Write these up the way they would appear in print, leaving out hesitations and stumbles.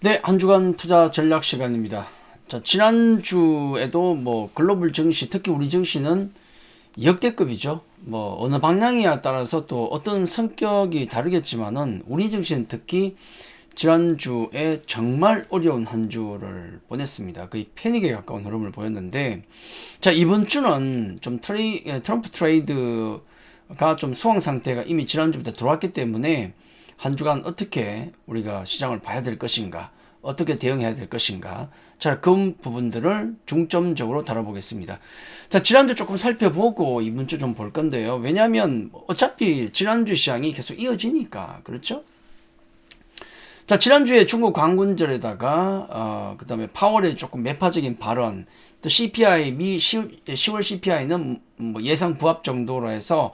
네, 한 주간 투자 전략 시간입니다. 자, 지난주에도 뭐 글로벌 증시, 특히 우리 증시는 역대급이죠. 뭐 어느 방향이야 따라서 또 어떤 성격이 다르겠지만은 우리 증시는 특히 지난주에 정말 어려운 한 주를 보냈습니다. 거의 패닉에 가까운 흐름을 보였는데, 자, 이번 주는 좀 트럼프 트레이드가 좀 소강 상태가 이미 지난주부터 들어왔기 때문에 한 주간 어떻게 우리가 시장을 봐야 될 것인가, 어떻게 대응해야 될 것인가, 자, 그 부분들을 중점적으로 다뤄보겠습니다. 자, 지난주 조금 살펴보고 이번 주 좀 볼 건데요. 왜냐하면 어차피 지난주 시장이 계속 이어지니까, 그렇죠? 자, 지난주에 중국 광군절에다가, 그 다음에 파월의 조금 매파적인 발언, 또 CPI, 10월 CPI는 뭐 예상 부합 정도로 해서,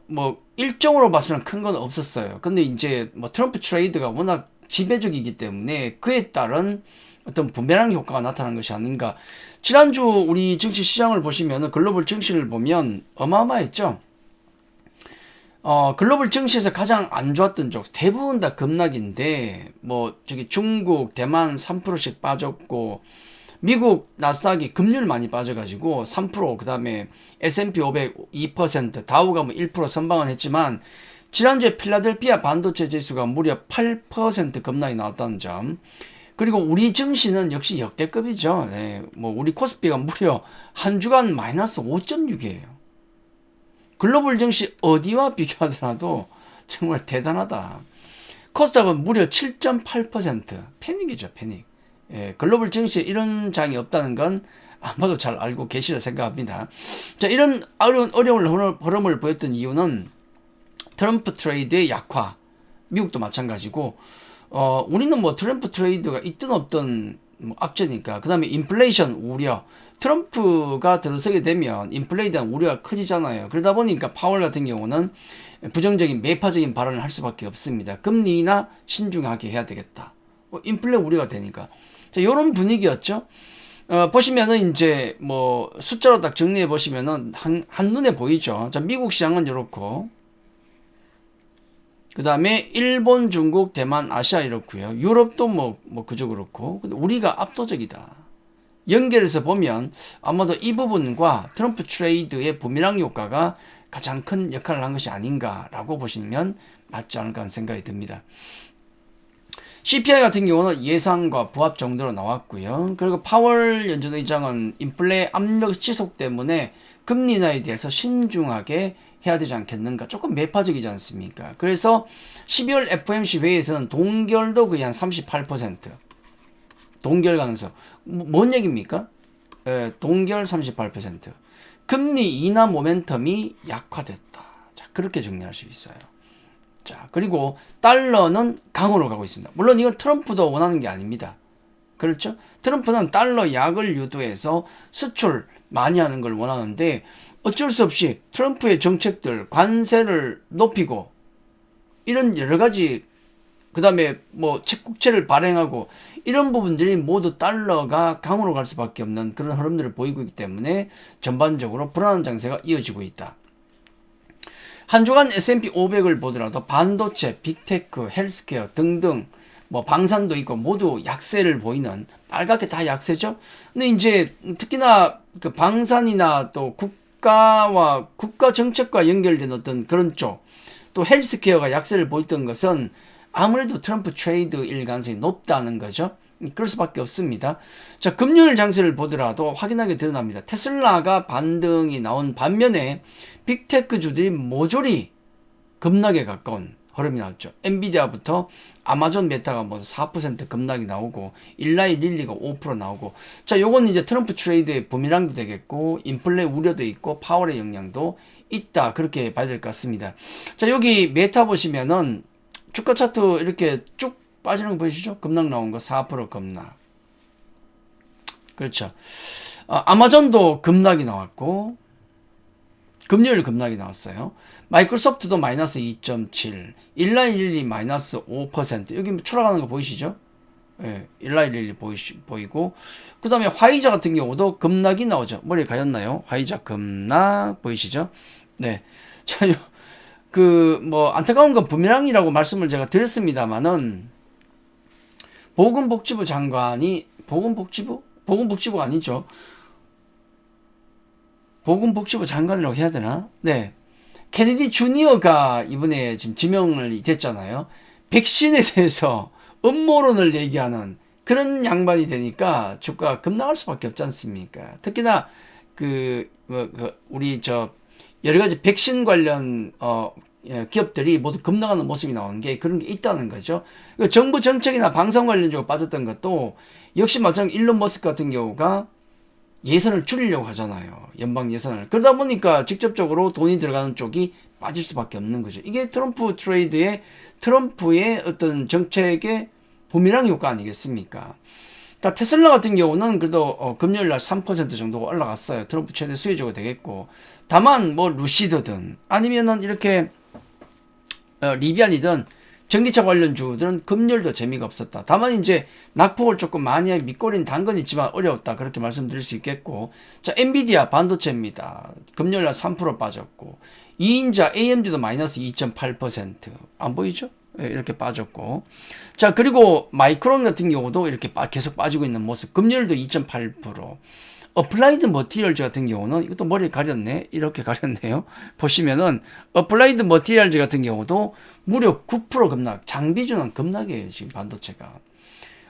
뭐, 일정으로 봐서는 큰 건 없었어요. 근데 이제 뭐 트럼프 트레이드가 워낙 지배적이기 때문에 그에 따른 어떤 부메랑 효과가 나타난 것이 아닌가. 지난주 우리 증시 시장을 보시면은 글로벌 증시를 보면 어마어마했죠. 글로벌 증시에서 가장 안 좋았던 쪽 대부분 다 급락인데 뭐 저기 중국, 대만 3%씩 빠졌고 미국 나스닥이 급률 많이 빠져가지고 3%, 그다음에 S&P 500 2%, 다우가 뭐 1% 선방은 했지만 지난주에 필라델피아 반도체 지수가 무려 8% 급락이 나왔다는 점. 그리고 우리 증시는 역시 역대급이죠. 네, 뭐 우리 코스피가 무려 한 주간 마이너스 5.6이에요. 글로벌 증시 어디와 비교하더라도 정말 대단하다. 코스닥은 무려 7.8%. 패닉이죠, 패닉. 예, 글로벌 증시에 이런 장이 없다는 건 아마도 잘 알고 계시리라 생각합니다. 자, 이런 어려운 흐름을 보였던 이유는 트럼프 트레이드의 약화, 미국도 마찬가지고, 우리는 뭐 트럼프 트레이드가 있든 없든 뭐 악재니까. 그 다음에 인플레이션 우려. 트럼프가 들어서게 되면 인플레이에 대한 우려가 커지잖아요. 그러다 보니까 파월 같은 경우는 부정적인 매파적인 발언을 할 수밖에 없습니다. 금리나 신중하게 해야 되겠다. 인플레 우려가 되니까. 자, 요런 분위기였죠. 보시면은 이제 뭐 숫자로 딱 정리해 보시면은 한눈에 보이죠. 자, 미국 시장은 이렇고, 그 다음에 일본, 중국, 대만, 아시아 이렇고요. 유럽도 뭐 그저 그렇고. 근데 우리가 압도적이다. 연결해서 보면 아마도 이 부분과 트럼프 트레이드의 부메랑 효과가 가장 큰 역할을 한 것이 아닌가라고 보시면 맞지 않을까 하는 생각이 듭니다. CPI 같은 경우는 예상과 부합 정도로 나왔고요. 그리고 파월 연준 의장은 인플레 압력 지속 때문에 금리 인하에 대해서 신중하게 해야 되지 않겠는가. 조금 매파적이지 않습니까? 그래서 12월 FOMC 회의에서는 동결도 거의 한 38%. 동결 가능성. 뭔 얘기입니까? 동결 38%. 금리 인하 모멘텀이 약화됐다. 자, 그렇게 정리할 수 있어요. 자, 그리고 달러는 강으로 가고 있습니다. 물론 이건 트럼프도 원하는 게 아닙니다. 그렇죠? 트럼프는 달러 약을 유도해서 수출 많이 하는 걸 원하는데 어쩔 수 없이 트럼프의 정책들, 관세를 높이고 이런 여러 가지, 그 다음에 뭐 책국채를 발행하고 이런 부분들이 모두 달러가 강으로 갈 수밖에 없는 그런 흐름들을 보이고 있기 때문에 전반적으로 불안한 장세가 이어지고 있다. 한 주간 S&P 500을 보더라도 반도체, 빅테크, 헬스케어 등등 뭐 방산도 있고 모두 약세를 보이는, 빨갛게 다 약세죠. 근데 이제 특히나 그 방산이나 또 국가 정책과 연결된 어떤 그런 쪽, 또 헬스케어가 약세를 보였던 것은 아무래도 트럼프 트레이드일 가능성이 높다는 거죠. 그럴 수밖에 없습니다. 자, 금요일 장세를 보더라도 확인하게 드러납니다. 테슬라가 반등이 나온 반면에 빅테크주들이 모조리 급락에 가까운 흐름이 나왔죠. 엔비디아부터 아마존, 메타가 뭐 4% 급락이 나오고, 일라이 릴리가 5% 나오고. 자, 요건 이제 트럼프 트레이드의 부메랑도 되겠고, 인플레 우려도 있고, 파월의 영향도 있다. 그렇게 봐야 될 것 같습니다. 자, 여기 메타 보시면은 주가 차트 이렇게 쭉 빠지는 거 보이시죠? 급락 나온 거 4% 급락. 그렇죠. 아마존도 급락이 나왔고, 금요일 급락이 나왔어요. 마이크로소프트도 마이너스 2.7, 일라이릴리 마이너스 5%. 여기 추락하는 거 보이시죠? 예, 일라이릴리 보이고, 그 다음에 화이자 같은 경우도 급락이 나오죠. 머리에 가였나요? 화이자 급락 보이시죠? 네. 자, 뭐 안타까운 건 부메랑이라고 말씀을 제가 드렸습니다만은, 보건복지부 장관이 보건복지부가 아니죠. 보건복지부 장관이라고 해야 되나? 네. 케네디 주니어가 이번에 지금 지명을 됐잖아요. 백신에 대해서 음모론을 얘기하는 그런 양반이 되니까 주가가 급락할 수밖에 없지 않습니까? 특히나 우리 여러 가지 백신 관련 기업들이 모두 급락하는 모습이 나오는 게 그런 게 있다는 거죠. 정부 정책이나 방송 관련주가 빠졌던 것도 역시 마찬가지로 일론 머스크 같은 경우가 예산을 줄이려고 하잖아요. 연방 예산을. 그러다 보니까 직접적으로 돈이 들어가는 쪽이 빠질 수밖에 없는 거죠. 이게 트럼프의 어떤 정책의 부메랑 효과 아니겠습니까? 그러니까 테슬라 같은 경우는 그래도 금요일 날 3% 정도가 올라갔어요. 트럼프 최대 수혜주가 되겠고. 다만 뭐 루시드든 아니면은 이렇게 리비안이든 전기차 관련주들은 금요일도 재미가 없었다. 다만 이제 낙폭을 조금 많이 해 밑거리는 단건 있지만 어려웠다. 그렇게 말씀드릴 수 있겠고. 자, 엔비디아 반도체입니다. 금요일 날 3% 빠졌고. 2인자 AMD도 마이너스 2.8%. 안 보이죠? 네, 이렇게 빠졌고. 자, 그리고 마이크론 같은 경우도 이렇게 계속 빠지고 있는 모습. 금요일도 2.8%. 어플라이드 머티리얼즈 같은 경우는 이것도 머리 가렸네. 이렇게 가렸네요. 보시면은 어플라이드 머티리얼즈 같은 경우도 무려 9% 급락. 장비주는 급락이에요. 지금 반도체가.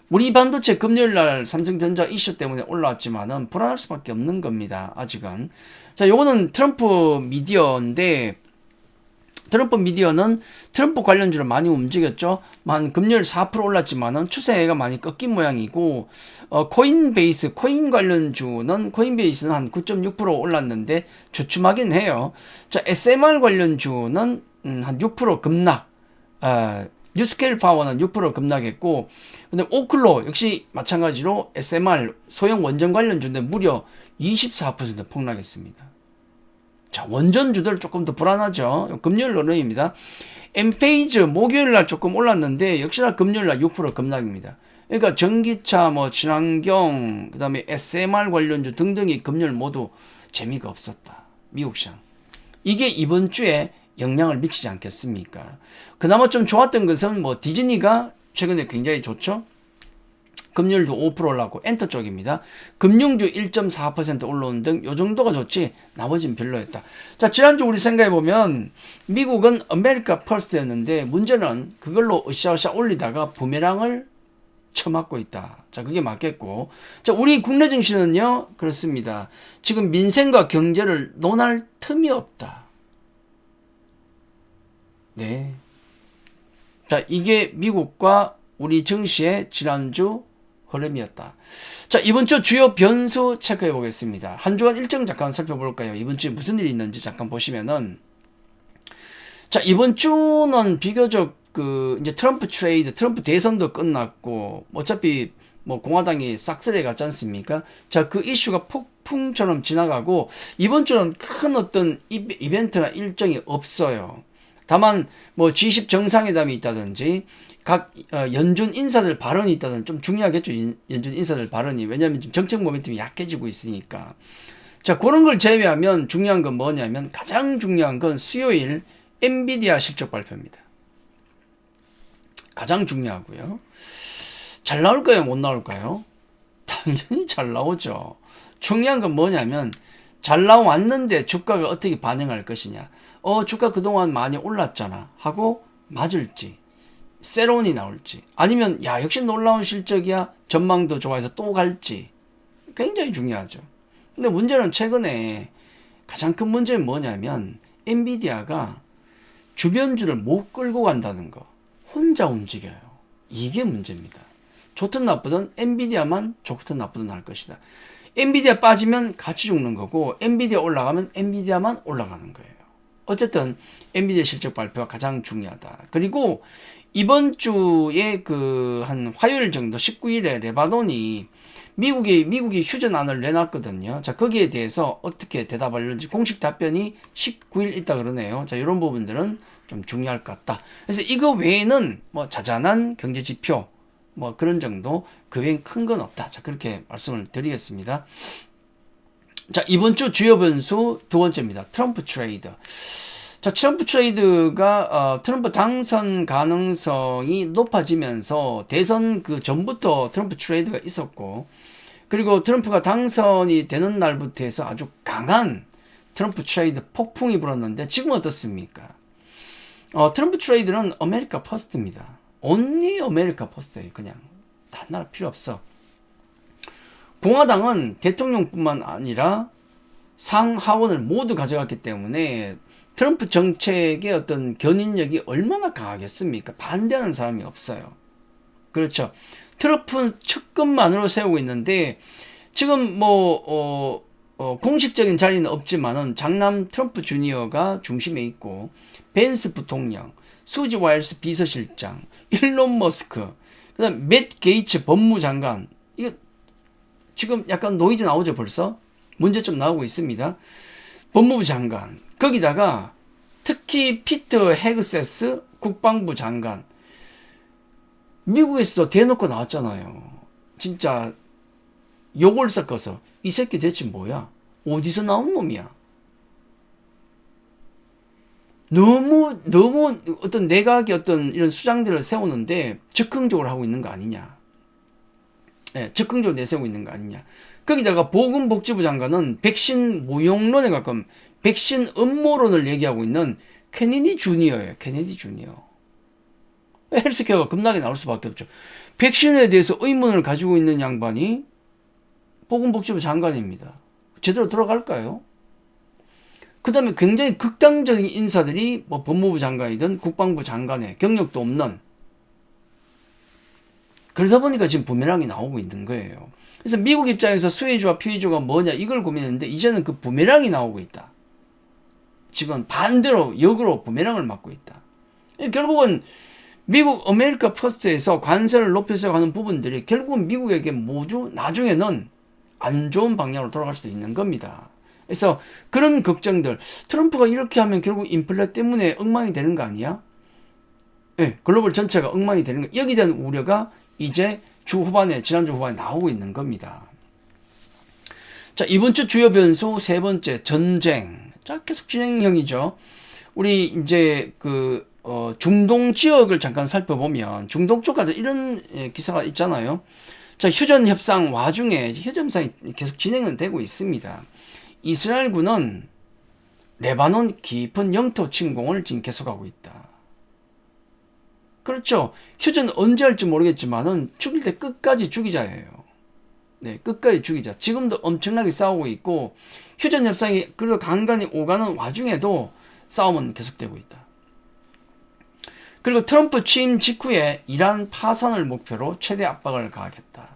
우리 반도체 금요일 날 삼성전자 이슈 때문에 올라왔지만은 불안할 수밖에 없는 겁니다. 아직은. 자, 요거는 트럼프 미디어인데 트럼프 미디어는 트럼프 관련주를 많이 움직였죠. 금요일 4% 올랐지만은 추세가 많이 꺾인 모양이고, 코인베이스, 코인베이스는 한 9.6% 올랐는데 주춤하긴 해요. 자, SMR 관련주는 한 6% 급락, 뉴스케일 파워는 6% 급락했고, 근데 오클로 역시 마찬가지로 SMR 소형 원전 관련주인데 무려 24% 폭락했습니다. 자, 원전주들 조금 더 불안하죠. 금요일 노름입니다. 엠페이즈 목요일 날 조금 올랐는데 역시나 금요일 날 6% 급락입니다. 그러니까 전기차, 친환경, 그다음에 SMR 관련주 등등이 금요일 모두 재미가 없었다. 미국 시장. 이게 이번 주에 영향을 미치지 않겠습니까? 그나마 좀 좋았던 것은 디즈니가 최근에 굉장히 좋죠. 금요일도 5% 올랐고 엔터 쪽입니다. 금융주 1.4% 올라온 등 요 정도가 좋지 나머지는 별로였다. 자, 지난주 우리 생각해보면 미국은 아메리카 퍼스트였는데 문제는 그걸로 으쌰으쌰 올리다가 부메랑을 쳐맞고 있다. 자, 그게 맞겠고. 자, 우리 국내 증시는요 그렇습니다. 지금 민생과 경제를 논할 틈이 없다. 네. 자, 이게 미국과 우리 증시의 지난주 흐름이었다. 자, 이번 주 주요 변수 체크해 보겠습니다. 한 주간 일정 잠깐 살펴볼까요? 이번 주에 무슨 일이 있는지 잠깐 보시면은, 자, 이번 주는 비교적 이제 트럼프 대선도 끝났고, 어차피 공화당이 싹쓸이 갔지 않습니까? 자, 그 이슈가 폭풍처럼 지나가고, 이번 주는 큰 어떤 이벤트나 일정이 없어요. 다만 G20 정상회담이 있다든지 각 연준 인사들 발언이 있다든 좀 중요하겠죠. 연준 인사들 발언이. 왜냐하면 지금 정책 모멘텀이 약해지고 있으니까. 자, 그런 걸 제외하면 중요한 건 뭐냐면 가장 중요한 건 수요일 엔비디아 실적 발표입니다. 가장 중요하고요. 잘 나올까요? 못 나올까요? 당연히 잘 나오죠. 중요한 건 뭐냐면 잘 나왔는데 주가가 어떻게 반응할 것이냐. 주가 그동안 많이 올랐잖아 하고 맞을지 세론이 나올지 아니면 야 역시 놀라운 실적이야 전망도 좋아해서 또 갈지 굉장히 중요하죠. 근데 문제는 최근에 가장 큰 문제는 뭐냐면 엔비디아가 주변주를 못 끌고 간다는 거. 혼자 움직여요. 이게 문제입니다. 좋든 나쁘든 엔비디아만 좋든 나쁘든 할 것이다. 엔비디아 빠지면 같이 죽는 거고 엔비디아 올라가면 엔비디아만 올라가는 거예요. 어쨌든 엔비디아 실적 발표가 가장 중요하다. 그리고 이번 주에 한 화요일 정도 19일에 레바논이 미국이 휴전안을 내놨거든요. 자, 거기에 대해서 어떻게 대답하려는지 공식 답변이 19일 있다 그러네요. 자, 이런 부분들은 좀 중요할 것 같다. 그래서 이거 외에는 자잘한 경제 지표 그런 정도 그 외엔 큰 건 없다. 자, 그렇게 말씀을 드리겠습니다. 자, 이번 주 주요 변수 두 번째입니다. 트럼프 트레이드. 자, 트럼프 트레이드가 트럼프 당선 가능성이 높아지면서 대선 그 전부터 트럼프 트레이드가 있었고, 그리고 트럼프가 당선이 되는 날부터 해서 아주 강한 트럼프 트레이드 폭풍이 불었는데 지금 어떻습니까? 트럼프 트레이드는 아메리카 퍼스트입니다. 온리 아메리카 퍼스트예요. 그냥 다른 나라 필요 없어. 공화당은 대통령뿐만 아니라 상하원을 모두 가져갔기 때문에 트럼프 정책의 어떤 견인력이 얼마나 강하겠습니까? 반대하는 사람이 없어요. 그렇죠. 트럼프 측근만으로 세우고 있는데 지금 공식적인 자리는 없지만은 장남 트럼프 주니어가 중심에 있고 벤스 부통령, 수지 와일스 비서실장, 일론 머스크, 그다음 맷 게이츠 법무장관, 이거 지금 약간 노이즈 나오죠 벌써? 문제점 나오고 있습니다. 법무부 장관, 거기다가 특히 피터 헤그세스 국방부 장관, 미국에서도 대놓고 나왔잖아요. 진짜 욕을 섞어서 이 새끼 대체 뭐야? 어디서 나온 놈이야? 너무 어떤 내각의 어떤 이런 수장들을 세우는데 적극적으로 하고 있는 거 아니냐? 예, 적극적으로 내세우고 있는 거 아니냐? 거기다가 보건복지부 장관은 백신 무용론에 가까운 백신 음모론을 얘기하고 있는 케네디 주니어예요. 케네디 주니어. 헬스케어가 겁나게 나올 수밖에 없죠. 백신에 대해서 의문을 가지고 있는 양반이 보건복지부 장관입니다. 제대로 돌아갈까요? 그 다음에 굉장히 극단적인 인사들이 뭐 법무부 장관이든 국방부 장관에 경력도 없는, 그러다 보니까 지금 부메랑이 나오고 있는 거예요. 그래서 미국 입장에서 수혜주와 피해주가 뭐냐 이걸 고민했는데 이제는 그 부메랑이 나오고 있다. 지금 반대로 역으로 부메랑을 맞고 있다. 결국은 미국 아메리카 퍼스트에서 관세를 높여서 가는 부분들이 결국은 미국에게 모두 나중에는 안 좋은 방향으로 돌아갈 수도 있는 겁니다. 그래서 그런 걱정들, 트럼프가 이렇게 하면 결국 인플레 때문에 엉망이 되는 거 아니야? 네, 글로벌 전체가 엉망이 되는 거. 여기에 대한 우려가 이제 지난주 후반에 나오고 있는 겁니다. 자, 이번 주 주요 변수 세 번째, 전쟁. 자, 계속 진행형이죠. 우리 이제 중동 지역을 잠깐 살펴보면 중동 쪽 가서 이런 기사가 있잖아요. 자, 휴전 협상 와중에 휴전 협상이 계속 진행은 되고 있습니다. 이스라엘군은 레바논 깊은 영토 침공을 지금 계속하고 있다. 그렇죠. 휴전 언제 할지 모르겠지만은 죽일 때 끝까지 죽이자예요. 네, 끝까지 죽이자. 지금도 엄청나게 싸우고 있고 휴전 협상이 그래도 간간히 오가는 와중에도 싸움은 계속되고 있다. 그리고 트럼프 취임 직후에 이란 파산을 목표로 최대 압박을 가하겠다.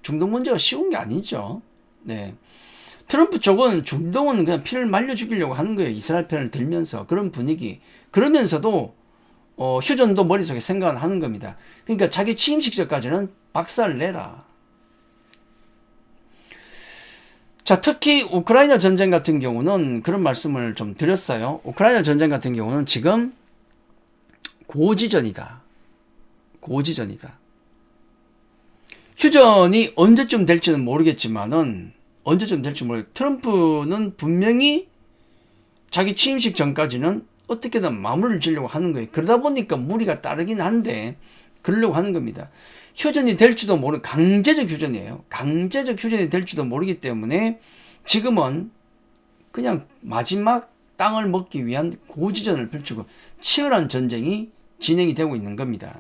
중동 문제가 쉬운 게 아니죠. 네. 트럼프 쪽은 중동은 그냥 피를 말려 죽이려고 하는 거예요. 이스라엘 편을 들면서 그런 분위기. 그러면서도 휴전도 머릿속에 생각을 하는 겁니다. 그러니까 자기 취임 직전까지는 박살 내라. 자, 특히 우크라이나 전쟁 같은 경우는 그런 말씀을 좀 드렸어요. 우크라이나 전쟁 같은 경우는 지금 고지전이다. 고지전이다. 휴전이 언제쯤 될지는 모르겠지만은 트럼프는 분명히 자기 취임식 전까지는 어떻게든 마무리를 지려고 하는 거예요. 그러다 보니까 무리가 따르긴 한데 그러려고 하는 겁니다. 휴전이 될지도 강제적 휴전이에요. 강제적 휴전이 될지도 모르기 때문에 지금은 그냥 마지막 땅을 먹기 위한 고지전을 펼치고 치열한 전쟁이 진행이 되고 있는 겁니다.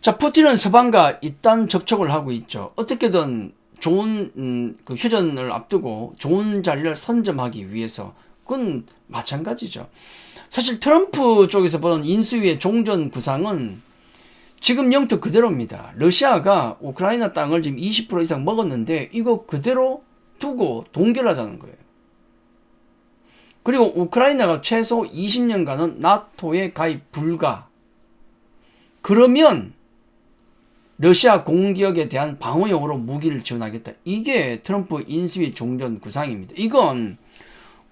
자, 푸틴은 서방과 이딴 접촉을 하고 있죠. 어떻게든 좋은 휴전을 앞두고 좋은 자리를 선점하기 위해서. 그건 마찬가지죠. 사실 트럼프 쪽에서 보는 인수위의 종전 구상은 지금 영토 그대로입니다. 러시아가 우크라이나 땅을 지금 20% 이상 먹었는데 이거 그대로 두고 동결하자는 거예요. 그리고 우크라이나가 최소 20년간은 나토에 가입 불가. 그러면 러시아 공격에 대한 방어용으로 무기를 지원하겠다. 이게 트럼프 인수위 종전 구상입니다. 이건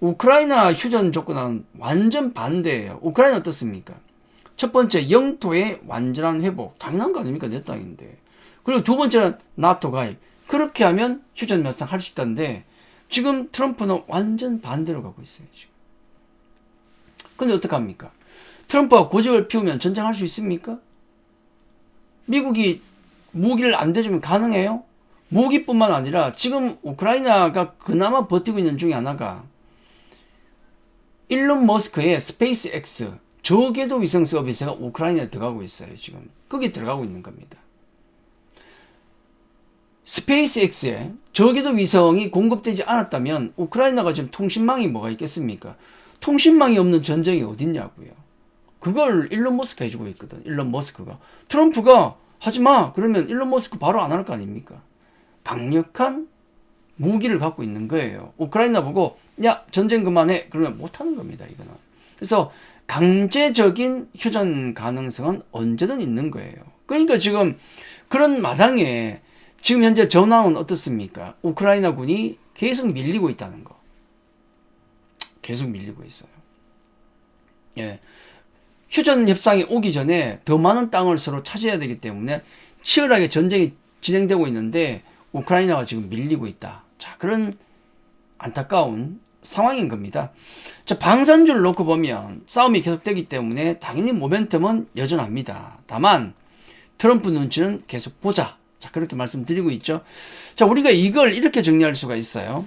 우크라이나 휴전 조건은 완전 반대예요. 우크라이나 어떻습니까? 첫 번째, 영토의 완전한 회복. 당연한 거 아닙니까? 내 땅인데. 그리고 두 번째는 나토 가입. 그렇게 하면 휴전 협상 할 수 있다는데 지금 트럼프는 완전 반대로 가고 있어요. 지금. 근데 어떡합니까? 트럼프가 고집을 피우면 전쟁할 수 있습니까? 미국이 무기를 안 대주면 가능해요? 무기뿐만 아니라 지금 우크라이나가 그나마 버티고 있는 중에 하나가 일론 머스크의 스페이스 X 저궤도 위성 서비스가 우크라이나에 들어가고 있어요. 지금 거기 들어가고 있는 겁니다. 스페이스 X에 저궤도 위성이 공급되지 않았다면 우크라이나가 지금 통신망이 뭐가 있겠습니까? 통신망이 없는 전쟁이 어딨냐고요. 그걸 일론 머스크가 해주고 있거든. 일론 머스크가. 트럼프가 하지마 그러면 일론 머스크 바로 안 할 거 아닙니까? 강력한 무기를 갖고 있는 거예요. 우크라이나 보고 야 전쟁 그만해 그러면 못하는 겁니다. 이거는. 그래서 강제적인 휴전 가능성은 언제든 있는 거예요. 그러니까 지금 그런 마당에 지금 현재 전황은 어떻습니까? 우크라이나 군이 계속 밀리고 있다는 거. 계속 밀리고 있어요. 예. 휴전 협상이 오기 전에 더 많은 땅을 서로 차지해야 되기 때문에 치열하게 전쟁이 진행되고 있는데 우크라이나가 지금 밀리고 있다. 자, 그런 안타까운 상황인 겁니다. 자, 방산주를 놓고 보면 싸움이 계속되기 때문에 당연히 모멘텀은 여전합니다. 다만 트럼프 눈치는 계속 보자. 자, 그렇게 말씀드리고 있죠. 자, 우리가 이걸 이렇게 정리할 수가 있어요.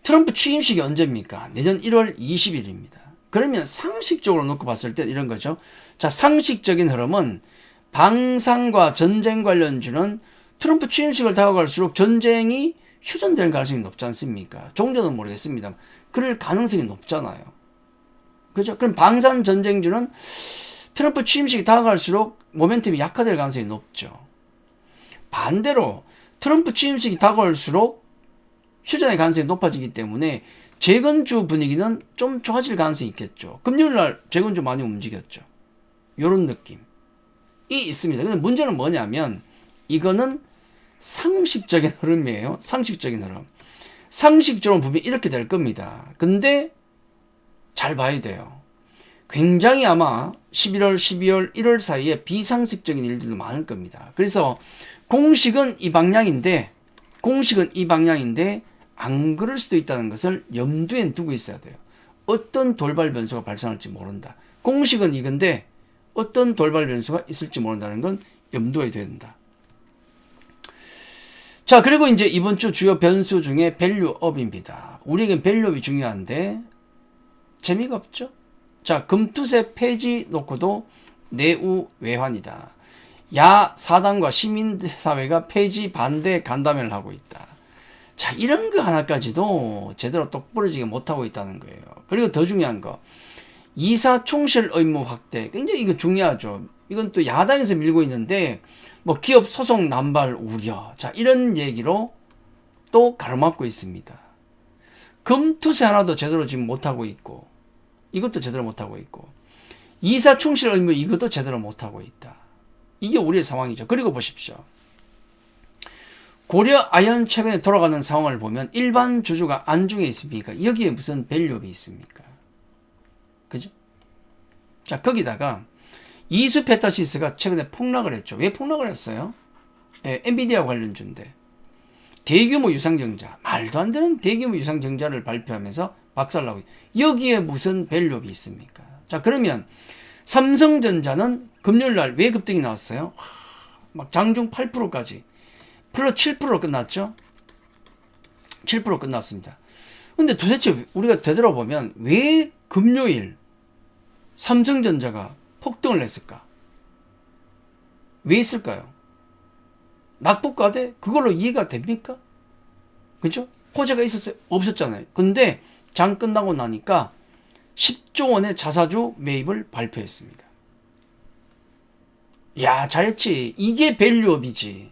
트럼프 취임식이 언제입니까? 내년 1월 20일입니다. 그러면 상식적으로 놓고 봤을 때 이런 거죠. 자, 상식적인 흐름은 방산과 전쟁 관련주는 트럼프 취임식을 다가갈수록 전쟁이 휴전될 가능성이 높지 않습니까? 종전은 모르겠습니다. 그럴 가능성이 높잖아요. 그죠? 그럼 방산 전쟁주는 트럼프 취임식이 다가갈수록 모멘텀이 약화될 가능성이 높죠. 반대로 트럼프 취임식이 다가올수록 휴전의 가능성이 높아지기 때문에 재건주 분위기는 좀 좋아질 가능성이 있겠죠. 금요일날 재건주 많이 움직였죠. 이런 느낌이 있습니다. 근데 문제는 뭐냐면 이거는 상식적인 흐름이에요. 상식적인 흐름. 상식적으로 분명히 이렇게 될 겁니다. 근데 잘 봐야 돼요. 굉장히 아마 11월, 12월, 1월 사이에 비상식적인 일들도 많을 겁니다. 그래서 공식은 이 방향인데 안 그럴 수도 있다는 것을 염두에 두고 있어야 돼요. 어떤 돌발 변수가 발생할지 모른다. 공식은 이건데 어떤 돌발 변수가 있을지 모른다는 건 염두에 둬야 된다. 자, 그리고 이제 이번 주 주요 변수 중에 밸류업입니다. 우리에겐 밸류업이 중요한데 재미가 없죠? 자, 금투세 폐지 놓고도 내우 외환이다. 야 사당과 시민사회가 폐지 반대 간담회를 하고 있다. 자, 이런 거 하나까지도 제대로 똑부러지게 못하고 있다는 거예요. 그리고 더 중요한 거, 이사 총실 의무 확대. 굉장히 이거 중요하죠. 이건 또 야당에서 밀고 있는데, 뭐 기업 소송 남발 우려. 자, 이런 얘기로 또 가로막고 있습니다. 금투세 하나도 제대로 지금 못하고 있고, 이것도 제대로 못하고 있고, 이사 총실 의무 이것도 제대로 못하고 있다. 이게 우리의 상황이죠. 그리고 보십시오. 고려 아연 최근에 돌아가는 상황을 보면 일반 주주가 안중에 있습니까? 여기에 무슨 밸류업이 있습니까? 그죠? 자, 거기다가 이수페타시스가 최근에 폭락을 했죠. 왜 폭락을 했어요? 엔비디아 관련주인데 대규모 유상증자, 말도 안 되는 대규모 유상증자를 발표하면서 박살나고 여기에 무슨 밸류업이 있습니까? 자, 그러면 삼성전자는 금요일날 왜 급등이 나왔어요? 막 장중 8%까지 플러스 7%로 끝났죠? 7% 끝났습니다. 근데 도대체 우리가 되돌아보면 왜 금요일 삼성전자가 폭등을 했을까? 왜 있을까요? 낙폭과대? 그걸로 이해가 됩니까? 그죠? 호재가 있었어요? 없었잖아요. 근데 장 끝나고 나니까 10조 원의 자사주 매입을 발표했습니다. 야, 잘했지. 이게 밸류업이지.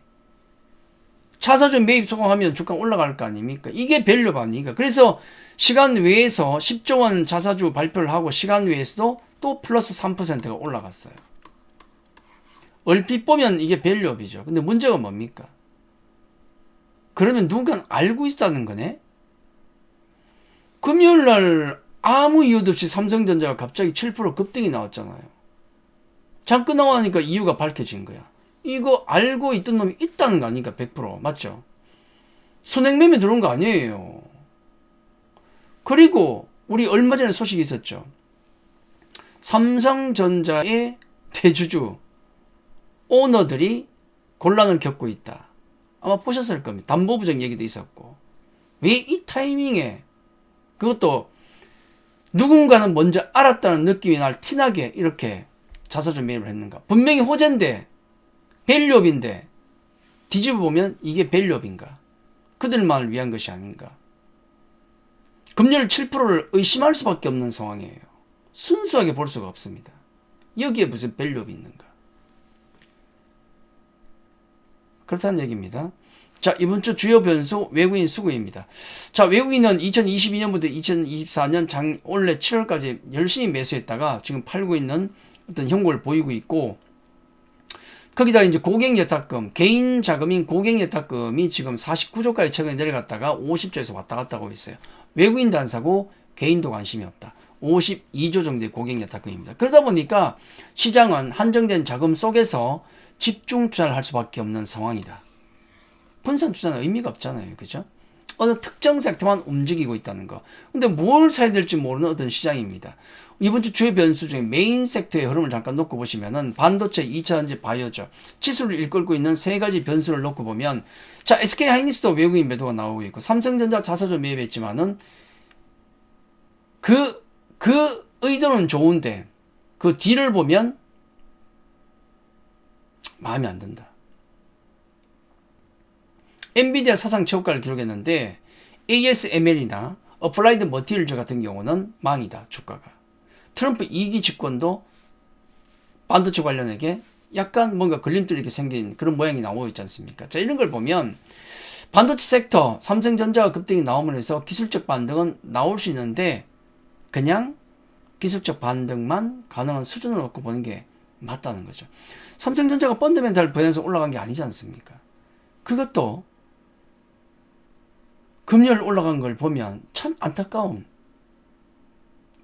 자사주 매입 성공하면 주가 올라갈 거 아닙니까? 이게 밸류업 아닙니까? 그래서 시간 외에서 10조 원 자사주 발표를 하고 시간 외에서도 또 플러스 3%가 올라갔어요. 얼핏 보면 이게 밸류업이죠. 근데 문제가 뭡니까? 그러면 누군가 알고 있다는 거네? 금요일날 아무 이유도 없이 삼성전자가 갑자기 7% 급등이 나왔잖아요. 장 끝나고 나니까 이유가 밝혀진 거야. 이거 알고 있던 놈이 있다는 거 아닙니까? 100%. 맞죠? 선행매매 들어온 거 아니에요. 그리고 우리 얼마 전에 소식이 있었죠. 삼성전자의 대주주 오너들이 곤란을 겪고 있다. 아마 보셨을 겁니다. 담보부정 얘기도 있었고. 왜 이 타이밍에 그것도 누군가는 먼저 알았다는 느낌이 날 티나게 이렇게 자사주 매입을 했는가. 분명히 호재인데 밸류업인데 뒤집어 보면 이게 밸류업인가. 그들만을 위한 것이 아닌가. 금리를 7%를 의심할 수밖에 없는 상황이에요. 순수하게 볼 수가 없습니다. 여기에 무슨 밸류업이 있는가. 그렇다는 얘기입니다. 자, 이번 주 주요 변수 외국인 수급입니다. 자, 외국인은 2022년부터 2024년 올해 7월까지 열심히 매수했다가 지금 팔고 있는 어떤 형국을 보이고 있고, 거기다 이제 고객여탁금, 개인 자금인 고객여탁금이 지금 49조까지 최근에 내려갔다가 50조에서 왔다 갔다 하고 있어요. 외국인도 안 사고 개인도 관심이 없다. 52조 정도의 고객여탁금입니다. 그러다 보니까 시장은 한정된 자금 속에서 집중 투자를 할 수밖에 없는 상황이다. 분산 투자는 의미가 없잖아요. 그죠? 어느 특정 섹터만 움직이고 있다는 거. 근데 뭘 사야 될지 모르는 어떤 시장입니다. 이번 주 주요 변수 중에 메인 섹터의 흐름을 잠깐 놓고 보시면은 반도체, 2차전지, 바이오죠. 지수를 이끌고 있는 세 가지 변수를 놓고 보면, 자, SK 하이닉스도 외국인 매도가 나오고 있고, 삼성전자 자사주 매입했지만은 그 의도는 좋은데 그 뒤를 보면 마음에 안 든다. 엔비디아 사상 최고가를 기록했는데 ASML이나 어플라이드 머티리얼즈 같은 경우는 망이다. 주가가. 트럼프 2기 집권도 반도체 관련에게 약간 뭔가 걸림돌이 이렇게 생긴 그런 모양이 나오고 있지 않습니까? 자, 이런 걸 보면 반도체 섹터 삼성전자가 급등이 나오면서 해서 기술적 반등은 나올 수 있는데 그냥 기술적 반등만 가능한 수준으로 놓고 보는 게 맞다는 거죠. 삼성전자가 펀더멘탈 보면서 올라간 게 아니지 않습니까? 그것도 금요일 올라간 걸 보면 참 안타까운.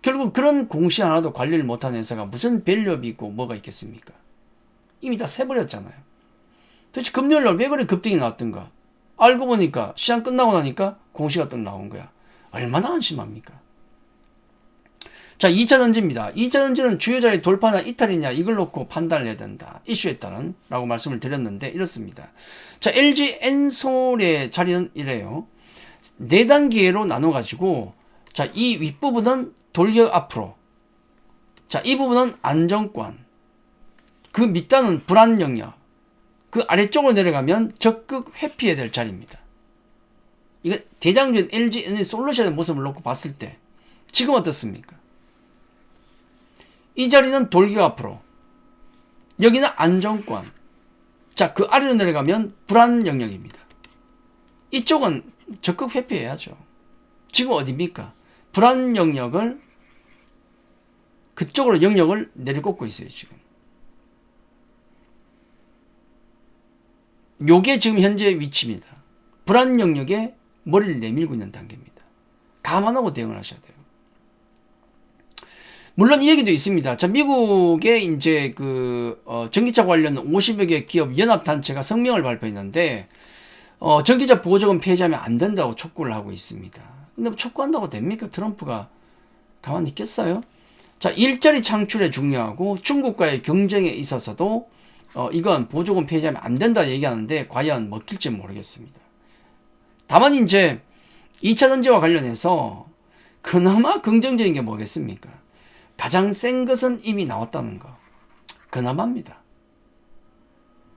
결국 그런 공시 하나도 관리를 못하는 회사가 무슨 밸류업이 있고 뭐가 있겠습니까? 이미 다 새버렸잖아요. 도대체 금요일 날 왜 그래 급등이 나왔던가? 알고 보니까 시장 끝나고 나니까 공시가 딱 나온 거야. 얼마나 안심합니까? 자, 2차전지입니다. 2차전지는 주요 자리 돌파나 이탈이냐 이걸 놓고 판단을 해야 된다. 이슈에 따른 라고 말씀을 드렸는데 이렇습니다. 자, LG 엔솔의 자리는 이래요. 4단계로 나눠가지고, 자, 이 윗부분은 돌격 앞으로, 자, 이 부분은 안정권, 그 밑단은 불안 영역, 그 아래쪽으로 내려가면 적극 회피해야 될 자리입니다. 이거 대장주인 LG 에너지 솔루션의 모습을 놓고 봤을 때 지금 어떻습니까? 이 자리는 돌격 앞으로, 여기는 안정권, 자, 그 아래로 내려가면 불안 영역입니다. 이쪽은 적극 회피해야죠. 지금 어디입니까? 불안 영역을 그쪽으로 영역을 내려꽂고 있어요. 지금 요게 지금 현재 위치입니다. 불안 영역에 머리를 내밀고 있는 단계입니다. 감안하고 대응을 하셔야 돼요. 물론 이 얘기도 있습니다. 자, 미국의 이제 전기차 관련 50여 개 기업 연합단체가 성명을 발표했는데 전기차 보조금 폐지하면 안 된다고 촉구를 하고 있습니다. 근데 뭐 촉구한다고 됩니까? 트럼프가 가만히 있겠어요? 자, 일자리 창출에 중요하고 중국과의 경쟁에 있어서도 이건 보조금 폐지하면 안 된다 얘기하는데 과연 먹힐지 모르겠습니다. 다만 이제 2차 전지와 관련해서 그나마 긍정적인 게 뭐겠습니까? 가장 센 것은 이미 나왔다는 거. 그나마입니다.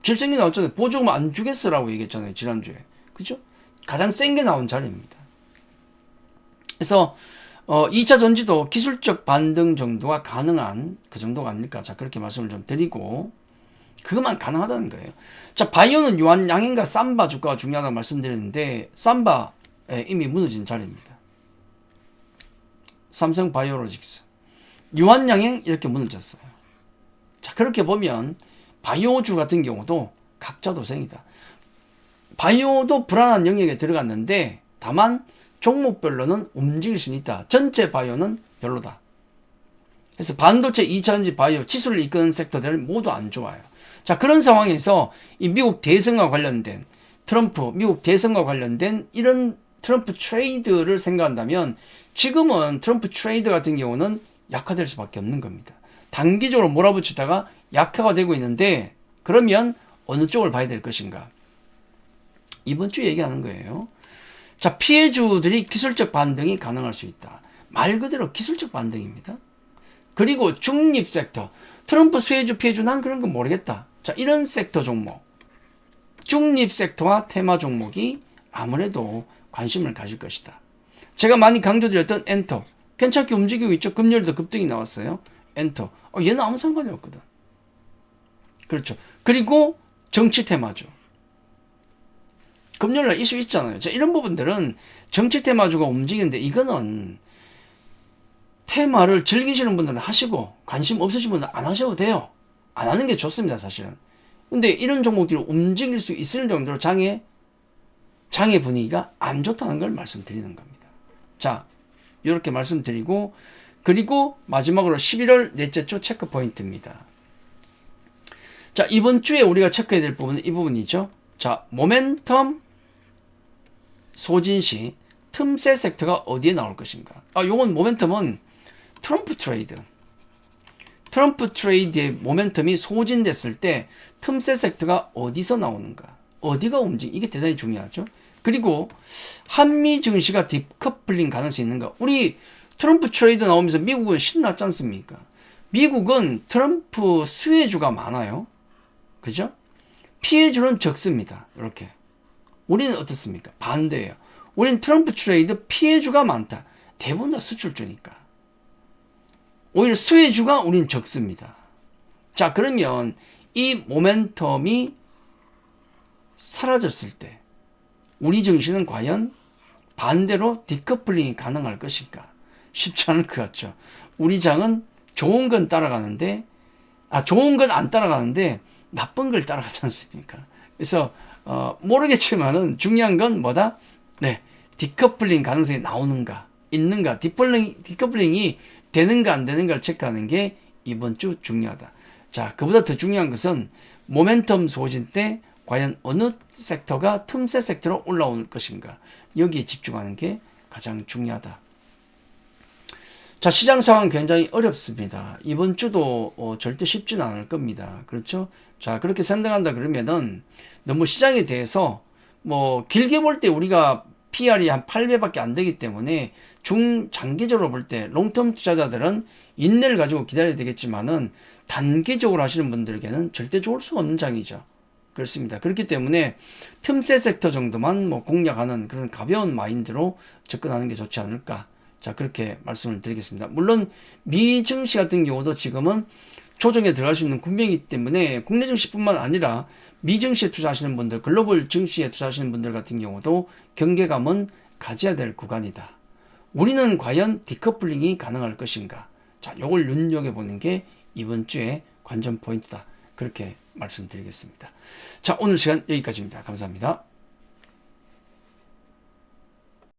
제일 센 게 나왔잖아요. 보조금 안 주겠어라고 얘기했잖아요. 지난주에. 그죠? 가장 센 게 나온 자리입니다. 그래서 2차 전지도 기술적 반등 정도가 가능한 그 정도가 아닐까. 자, 그렇게 말씀을 좀 드리고 그것만 가능하다는 거예요. 자, 바이오는 유한양행과 삼바 주가가 중요하다고 말씀드렸는데 삼바 이미 무너진 자리입니다. 삼성 바이오로직스. 유한양행 이렇게 무너졌어요. 자, 그렇게 보면 바이오주 같은 경우도 각자 도생이다. 바이오도 불안한 영역에 들어갔는데 다만 종목별로는 움직일 수는 있다. 전체 바이오는 별로다. 그래서 반도체, 2차전지, 바이오, 지수를 이끄는 섹터들은 모두 안 좋아요. 자, 그런 상황에서 이 미국 대선과 관련된 미국 대선과 관련된 이런 트럼프 트레이드를 생각한다면 지금은 트럼프 트레이드 같은 경우는 약화될 수밖에 없는 겁니다. 단기적으로 몰아붙이다가 약화가 되고 있는데 그러면 어느 쪽을 봐야 될 것인가? 이번 주 얘기하는 거예요. 자, 피해주들이 기술적 반등이 가능할 수 있다. 말 그대로 기술적 반등입니다. 그리고 중립 섹터, 트럼프 수혜주 피해주 난 그런 건 모르겠다. 자, 이런 섹터 종목, 중립 섹터와 테마 종목이 아무래도 관심을 가질 것이다. 제가 많이 강조드렸던 엔터, 괜찮게 움직이고 있죠. 금요일도 급등이 나왔어요. 엔터, 얘는 아무 상관이 없거든. 그렇죠. 그리고 정치 테마주, 금요일날 이슈 있잖아요. 자, 이런 부분들은 정치 테마주가 움직이는데 이거는 테마를 즐기시는 분들은 하시고 관심 없으신 분들은 안 하셔도 돼요. 안 하는 게 좋습니다, 사실은. 근데 이런 종목들이 움직일 수 있을 정도로 장의 분위기가 안 좋다는 걸 말씀드리는 겁니다. 자, 이렇게 말씀드리고, 그리고 마지막으로 11월 넷째 주 체크 포인트입니다. 자, 이번 주에 우리가 체크해야 될 부분은 이 부분이죠. 자, 모멘텀 소진시 틈새 섹터가 어디에 나올 것인가? 요건 모멘텀은 트럼프 트레이드의 모멘텀이 소진됐을 때 틈새 섹터가 어디서 나오는가? 어디가 이게 대단히 중요하죠. 그리고 한미 증시가 디커플링 가능성이 있는가? 우리 트럼프 트레이드 나오면서 미국은 신났지 않습니까? 미국은 트럼프 수혜주가 많아요. 그죠? 피해주는 적습니다. 이렇게. 우리는 어떻습니까? 반대예요. 우리는 트럼프 트레이드 피해주가 많다. 대부분 다 수출주니까. 오히려 수혜주가 우린 적습니다. 자, 그러면 이 모멘텀이 사라졌을 때 우리 증시는 과연 반대로 디커플링이 가능할 것인가? 쉽지 않을 것 같죠. 우리 장은 좋은 건 따라가는데, 좋은 건 안 따라가는데 나쁜 걸 따라가지 않습니까? 그래서 모르겠지만은 중요한 건 뭐다? 네, 디커플링 가능성이 나오는가, 있는가, 디커플링이 되는가 안 되는가를 체크하는 게 이번 주 중요하다. 자, 그보다 더 중요한 것은 모멘텀 소진 때 과연 어느 섹터가 틈새 섹터로 올라올 것인가, 여기에 집중하는 게 가장 중요하다. 자, 시장 상황 굉장히 어렵습니다. 이번 주도 절대 쉽지는 않을 겁니다. 그렇죠? 자, 그렇게 생각한다 그러면은 너무 시장에 대해서 길게 볼 때 우리가 PR이 한 8배밖에 안 되기 때문에 중장기적으로 볼 때 롱텀 투자자들은 인내를 가지고 기다려야 되겠지만은 단기적으로 하시는 분들에게는 절대 좋을 수가 없는 장이죠. 그렇습니다. 그렇기 때문에 틈새 섹터 정도만 공략하는 그런 가벼운 마인드로 접근하는 게 좋지 않을까. 자, 그렇게 말씀을 드리겠습니다. 물론 미 증시 같은 경우도 지금은 조정에 들어갈 수 있는 국면이기 때문에 국내 증시뿐만 아니라 미 증시에 투자하시는 분들, 글로벌 증시에 투자하시는 분들 같은 경우도 경계감은 가져야 될 구간이다. 우리는 과연 디커플링이 가능할 것인가? 자, 요걸 눈여겨보는 게 이번 주의 관전 포인트다. 그렇게 말씀드리겠습니다. 자, 오늘 시간 여기까지입니다. 감사합니다.